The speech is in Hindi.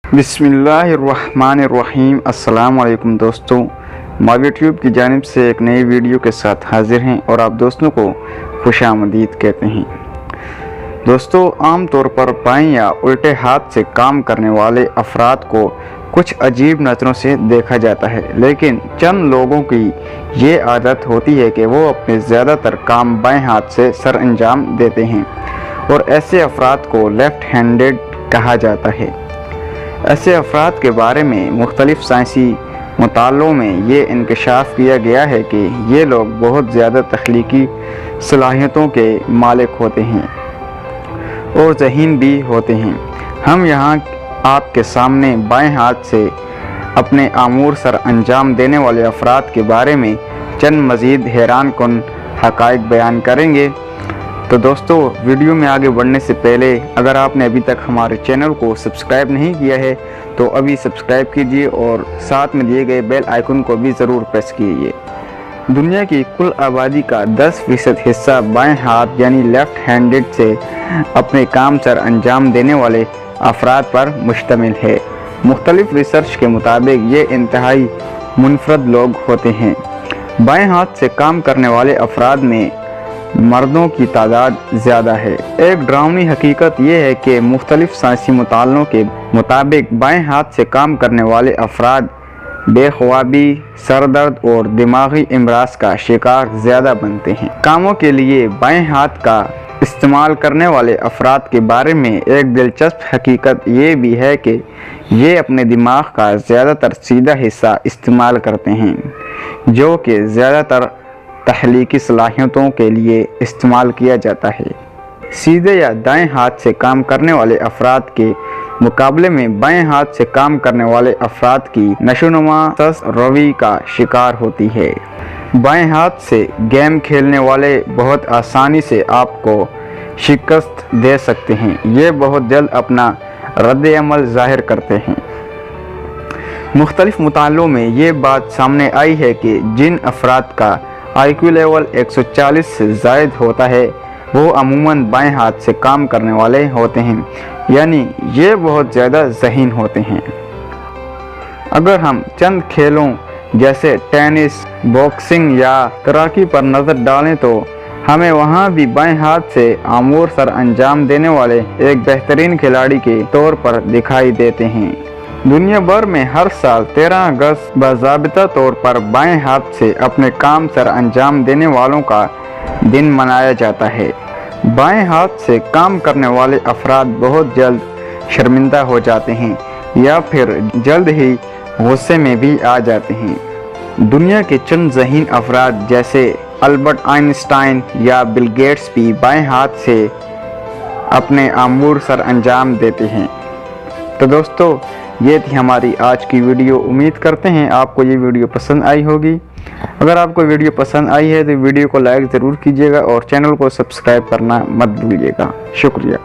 बिस्मिल्लाहिर्रहमानिर्रहीम। अस्सलाम वालेकुम दोस्तों, मावी ट्यूब की जानिब से एक नई वीडियो के साथ हाजिर हैं और आप दोस्तों को खुशामदीद कहते हैं। दोस्तों, आम तौर पर बाएं या उल्टे हाथ से काम करने वाले अफराद को कुछ अजीब नज़रों से देखा जाता है, लेकिन चंद लोगों की ये आदत होती है कि वो अपने ज़्यादातर काम बाएं हाथ से सर अंजाम देते हैं और ऐसे अफराद को लेफ़्ट हैंडेड कहा जाता है। ऐसे अफराद के बारे में मुख्तलिफ साइंसी मुतालों में ये इंकशाफ किया गया है कि ये लोग बहुत ज़्यादा तख्लीकी सलाहियतों के मालिक होते हैं और ज़हीन भी होते हैं। हम यहाँ आपके सामने बाएं हाथ से अपने आमूर सर अंजाम देने वाले अफराद के बारे में चंद मज़ीद हैरान कुन हक़ाइक़ बयान करेंगे। तो दोस्तों, वीडियो में आगे बढ़ने से पहले अगर आपने अभी तक हमारे चैनल को सब्सक्राइब नहीं किया है तो अभी सब्सक्राइब कीजिए और साथ में दिए गए बेल आइकन को भी ज़रूर प्रेस कीजिए। दुनिया की कुल आबादी का 10% हिस्सा बाएं हाथ यानी लेफ़्ट हैंडेड से अपने काम सर अंजाम देने वाले अफराद पर मुश्तमिल है। मुख्तलिफ रिसर्च के मुताबिक ये इंतहाई मुनफरद लोग होते हैं। बाएं हाथ से काम करने वाले अफराद में मर्दों की तादाद ज़्यादा है। एक डरावनी हकीकत यह है कि मुख्तलिफ साइंसी मुतालों के मुताबिक बाएं हाथ से काम करने वाले अफराद बेख्वाबी, सरदर्द और दिमागी इमराज का शिकार ज़्यादा बनते हैं। कामों के लिए बाएं हाथ का इस्तेमाल करने वाले अफराद के बारे में एक दिलचस्प हकीकत ये भी है कि ये अपने दिमाग का ज़्यादातर सीधा हिस्सा इस्तेमाल करते हैं, जो कि ज़्यादातर तख्लीकी सलाहियतों के लिए इस्तेमाल किया जाता है। सीधे या दाएं हाथ से काम करने वाले अफराद के मुकाबले में बाएं हाथ से काम करने वाले अफराद की नशोनुमा रवि का शिकार होती है। बाएं हाथ से गेम खेलने वाले बहुत आसानी से आपको शिकस्त दे सकते हैं। ये बहुत जल्द अपना रद्द-ए-अमल ज़ाहिर करते हैं। मुख्तलिफ मुतालों में ये बात सामने आई है कि जिन अफराद का IQ लेवल 140 से ज़ायद होता है वो अमूमन बाएं हाथ से काम करने वाले होते हैं, यानी ये बहुत ज़्यादा ज़हीन होते हैं। अगर हम चंद खेलों जैसे टेनिस, बॉक्सिंग या तैराकी पर नज़र डालें तो हमें वहाँ भी बाएं हाथ से आमूर सर अंजाम देने वाले एक बेहतरीन खिलाड़ी के तौर पर दिखाई देते हैं। दुनिया भर में हर साल 13 अगस्त बाज़ाबिता तौर पर बाएं हाथ से अपने काम सर अंजाम देने वालों का दिन मनाया जाता है। बाएं हाथ से काम करने वाले अफराद बहुत जल्द शर्मिंदा हो जाते हैं या फिर जल्द ही गुस्से में भी आ जाते हैं। दुनिया के चंद ज़हीन अफराद जैसे अल्बर्ट आइंस्टाइन या बिल गेट्स भी बाएं हाथ से अपने आमूर सर अंजाम देते हैं। तो दोस्तों, ये थी हमारी आज की वीडियो। उम्मीद करते हैं आपको ये वीडियो पसंद आई होगी। अगर आपको वीडियो पसंद आई है तो वीडियो को लाइक ज़रूर कीजिएगा और चैनल को सब्सक्राइब करना मत भूलिएगा। शुक्रिया।